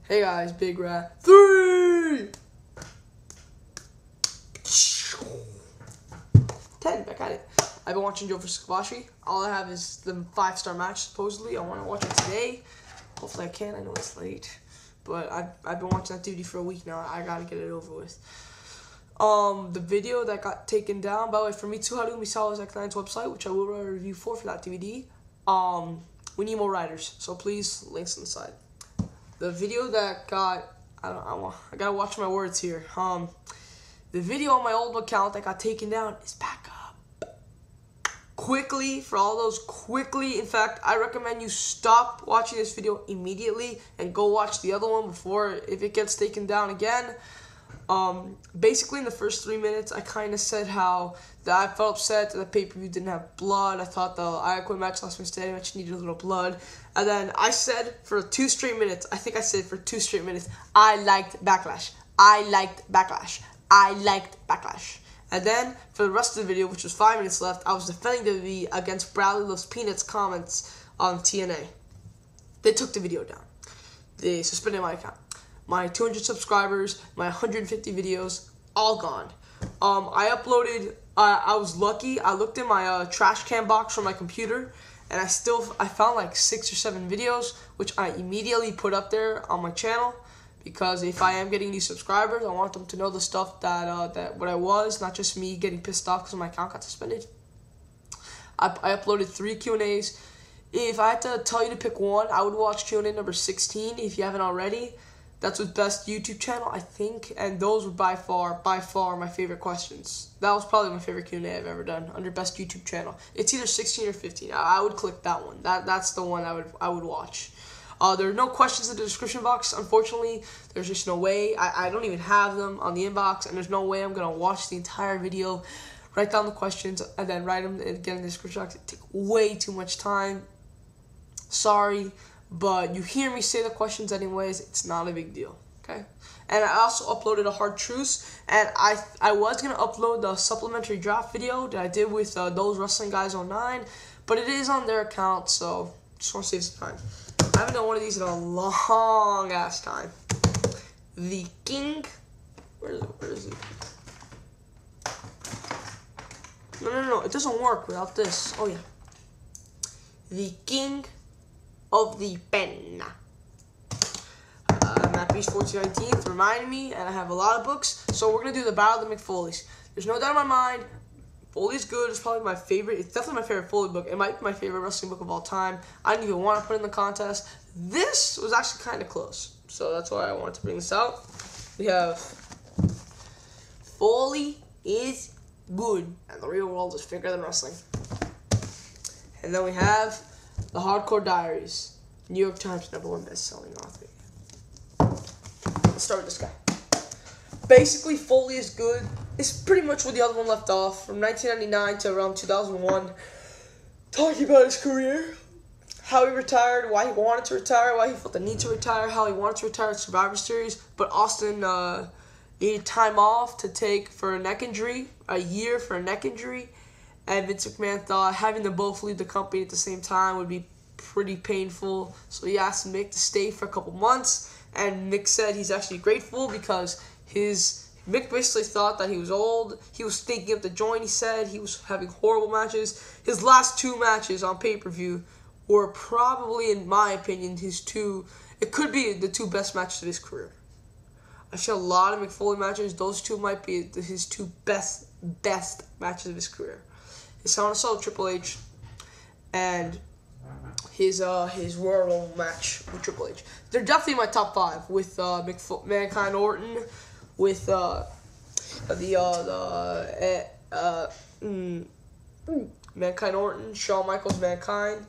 Hey guys, Big Rat. 3! 10, back at it. I've been watching Joe vs. Kobashi. All I have is the 5-star match, supposedly. I want to watch it today. Hopefully I can. I know it's late. But I've been watching that duty for a week now. I gotta get it over with. The video that got taken down, by the way, for me too, how do we sell is X9's website, which I will write a review for that DVD. We need more writers, so please, links on the side. The video that got, I gotta watch my words here. The video on my old account that got taken down is back up. Quickly, for all those quickly, in fact, I recommend you stop watching this video immediately and go watch the other one before, if it gets taken down again. Basically in the first 3 minutes, I kind of said how that I felt upset that the pay-per-view didn't have blood. I thought the I Quit match last Wednesday match needed a little blood. And then I said for 2 straight minutes, I think I said for 2 straight minutes, I liked Backlash. I liked Backlash. I liked Backlash. And then for the rest of the video, which was 5 minutes left, I was defending WWE against Bradley Loves Peanuts comments on TNA. They took the video down. They suspended my account. My 200 subscribers, my 150 videos, all gone. I uploaded, I was lucky, I looked in my trash can box from my computer, and I found like 6 or 7 videos, which I immediately put up there on my channel, because if I am getting new subscribers, I want them to know the stuff that what I was, not just me getting pissed off because my account got suspended. I uploaded 3 Q&As. If I had to tell you to pick one, I would watch Q&A number 16 if you haven't already. That's with best YouTube channel, I think, and those were by far my favorite questions. That was probably my favorite Q&A I've ever done under best YouTube channel. It's either 16 or 15. I would click that one. That's the one I would watch. There are no questions in the description box. Unfortunately, there's just no way. I don't even have them on the inbox, and there's no way I'm gonna watch the entire video, write down the questions, and then write them again in the description box. It takes way too much time. Sorry. But you hear me say the questions anyways, it's not a big deal, okay? And I also uploaded a Hard Truths, and I was going to upload the supplementary draft video that I did with Those Wrestling Guys 09, but it is on their account, so just want to save some time. I haven't done one of these in a long-ass time. The King, where is it? No, it doesn't work without this. Oh, yeah. The King of the Pen. Matt Beast 1419th reminded me, and I have a lot of books, so we're going to do the Battle of the Mick Foleys. There's no doubt in my mind, Foley's good. It's probably my favorite. It's definitely my favorite Foley book. It might be my favorite wrestling book of all time. I didn't even want to put it in the contest. This was actually kind of close, so that's why I wanted to bring this out. We have Foley is good, and the real world is bigger than wrestling. And then we have The Hardcore Diaries, New York Times #1 best-selling author. Let's start with this guy. Basically, Foley is good. It's pretty much where the other one left off, from 1999 to around 2001. Talking about his career, how he retired, why he wanted to retire, why he felt the need to retire, how he wanted to retire at Survivor Series, but Austin needed time off to take for a neck injury, a year for a neck injury. And Vince McMahon thought having them both leave the company at the same time would be pretty painful. So he asked Mick to stay for a couple months. And Mick said he's actually grateful because Mick basically thought that he was old. He was thinking of the joint, he said. He was having horrible matches. His last 2 matches on pay-per-view were probably, in my opinion, it could be the 2 best matches of his career. I've seen a lot of Mick Foley matches. Those 2 might be his 2 best matches of his career. His Hell in a Cell with Triple H, and his Royal Rumble match with Triple H. They're definitely my top 5 with Mankind Orton, with Mankind Orton, Shawn Michaels Mankind,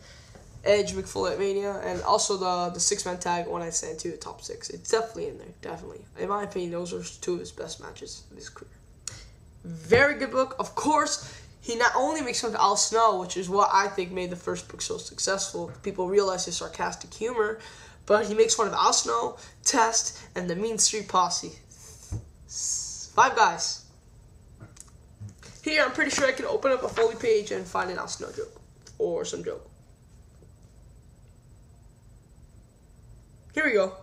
Edge Mick Foley at Mania, and also the 6-man tag One Night Stand 2, the top 6. It's definitely in there, definitely. In my opinion, those are 2 of his best matches of his career. Very good book, of course. He not only makes fun of Al Snow, which is what I think made the first book so successful. People realize his sarcastic humor, but he makes fun of Al Snow, Test, and the Mean Street Posse. 5 guys. Here, I'm pretty sure I can open up a Foley page and find an Al Snow joke, or some joke. Here we go.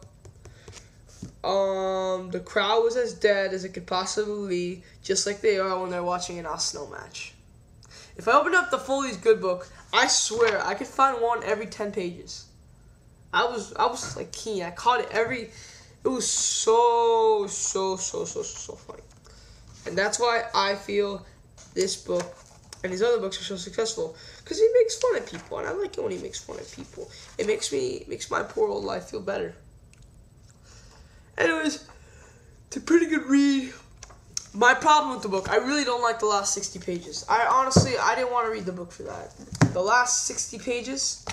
The crowd was as dead as it could possibly be, just like they are when they're watching an Arsenal match. If I opened up the Foley's Good book, I swear I could find one every 10 pages. I was like keen. I caught it every. It was so funny, and that's why I feel this book and his other books are so successful, because he makes fun of people, and I like it when he makes fun of people. It makes my poor old life feel better. Anyways, it's a pretty good read. My problem with the book, I really don't like the last 60 pages. I didn't want to read the book for that. The last 60 pages,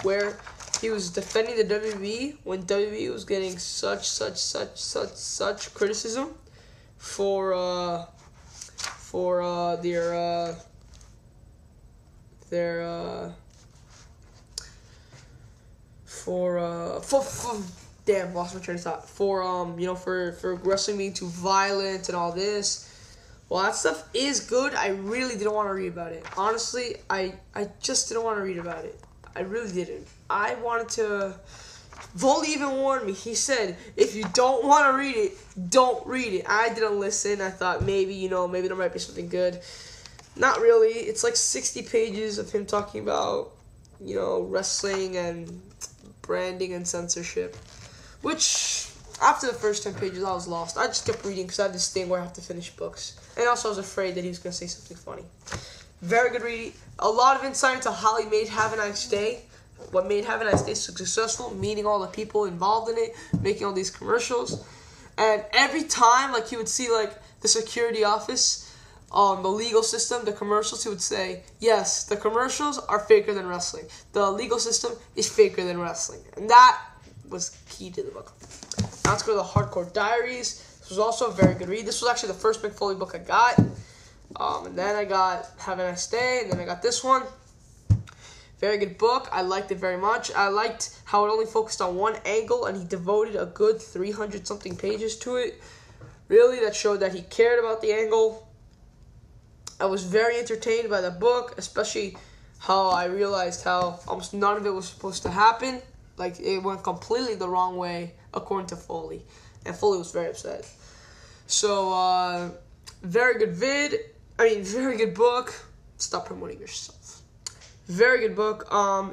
where he was defending the WWE when WWE was getting such criticism for damn, lost my train of thought. For wrestling being too violent and all this. Well, that stuff is good. I really didn't want to read about it. Honestly, I just didn't want to read about it. I really didn't. I wanted to. Foley even warned me. He said, if you don't want to read it, don't read it. I didn't listen. I thought maybe there might be something good. Not really. It's like 60 pages of him talking about, wrestling and branding and censorship. Which, after the first 10 pages, I was lost. I just kept reading because I have this thing where I have to finish books. And also I was afraid that he was going to say something funny. Very good reading. A lot of insight into how he made Have a Nice Day. What made Have a Nice Day so successful. Meeting all the people involved in it. Making all these commercials. And every time, he would see, the security office, the legal system, the commercials, he would say, yes, the commercials are faker than wrestling. The legal system is faker than wrestling. And that was key to the book. Now let's go to the Hardcore Diaries. This was also a very good read. This was actually the first Mick Foley book I got. And then I got Have a Nice Day, and then I got this one. Very good book. I liked it very much. I liked how it only focused on one angle, and he devoted a good 300-something pages to it. Really, that showed that he cared about the angle. I was very entertained by the book, especially how I realized how almost none of it was supposed to happen. It went completely the wrong way, according to Foley. And Foley was very upset. So, very good very good book. Stop promoting yourself. Very good book.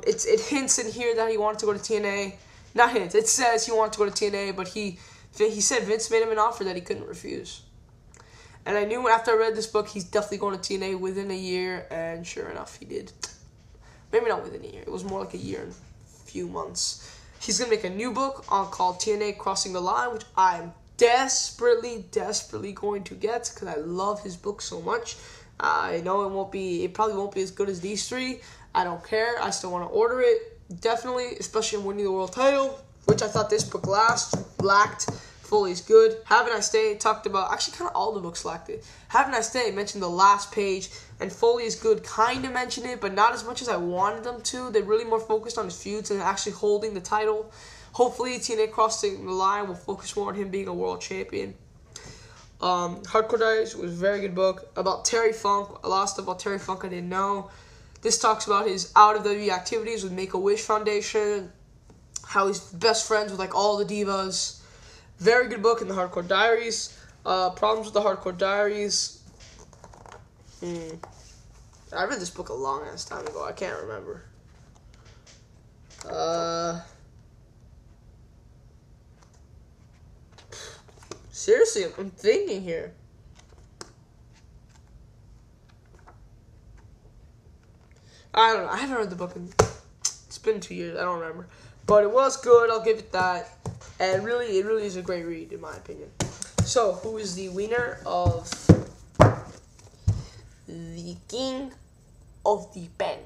It hints in here that he wanted to go to TNA. Not hints. It says he wanted to go to TNA, but he said Vince made him an offer that he couldn't refuse. And I knew after I read this book, he's definitely going to TNA within a year, and sure enough, he did. Maybe not within a year. It was more like a year and a few months. He's going to make a new book called TNA Crossing the Line, which I'm desperately going to get because I love his book so much. I know it probably won't be as good as these three. I don't care. I still want to order it. Definitely, especially in winning the world title, which I thought this book lacked. Foley's Good. Have a Nice Day talked about, actually kind of all the books lacked it. Have a Nice Day mentioned the last page, and Foley's Good kind of mentioned it, but not as much as I wanted them to. They're really more focused on his feuds and actually holding the title. Hopefully, TNA Crossing the Line will focus more on him being a world champion. Hardcore Diaries was a very good book about Terry Funk. A lot of stuff about Terry Funk I didn't know. This talks about his out-of-WWE activities with Make-A-Wish Foundation, how he's best friends with all the divas. Very good book in the Hardcore Diaries. Problems with the Hardcore Diaries. I read this book a long-ass time ago. I can't remember. Seriously, I'm thinking here. I don't know. I haven't read the book it's been 2 years. I don't remember. But it was good. I'll give it that. And it really is a great read, in my opinion. So, who is the winner of the King of the Pen?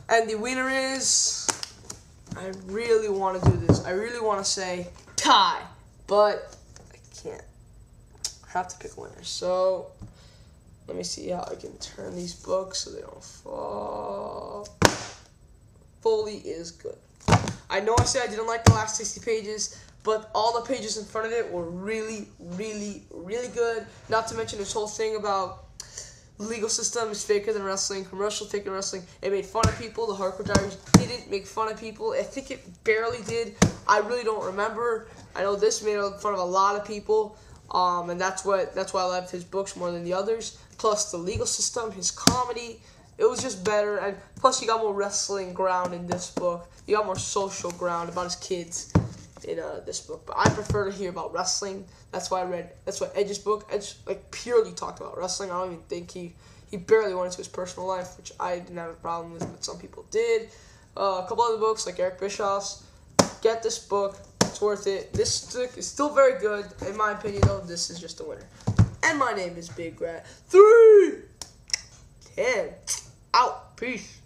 And the winner is... I really want to do this. I really want to say tie. But I can't. I have to pick winners. So... let me see how I can turn these books so they don't fall. Foley is good. I know I said I didn't like the last 60 pages, but all the pages in front of it were really good. Not to mention this whole thing about The legal system is faker than wrestling. Commercial faker than wrestling. It made fun of people. The Hardcore Diaries didn't make fun of people. I think it barely did. I really don't remember. I know this made fun of a lot of people. And that's why I love his books more than the others. Plus the legal system, his comedy, it was just better. And plus you got more wrestling ground in this book. You got more social ground about his kids in this book. But I prefer to hear about wrestling. That's why Edge's book. Edge purely talked about wrestling. I don't even think he barely went into his personal life, which I didn't have a problem with, but some people did. A couple other books like Eric Bischoff's. Get this book. It's worth it. This book is still very good. In my opinion, though, this is just a winner. And my name is Big Rat. 3, 10, out. Peace.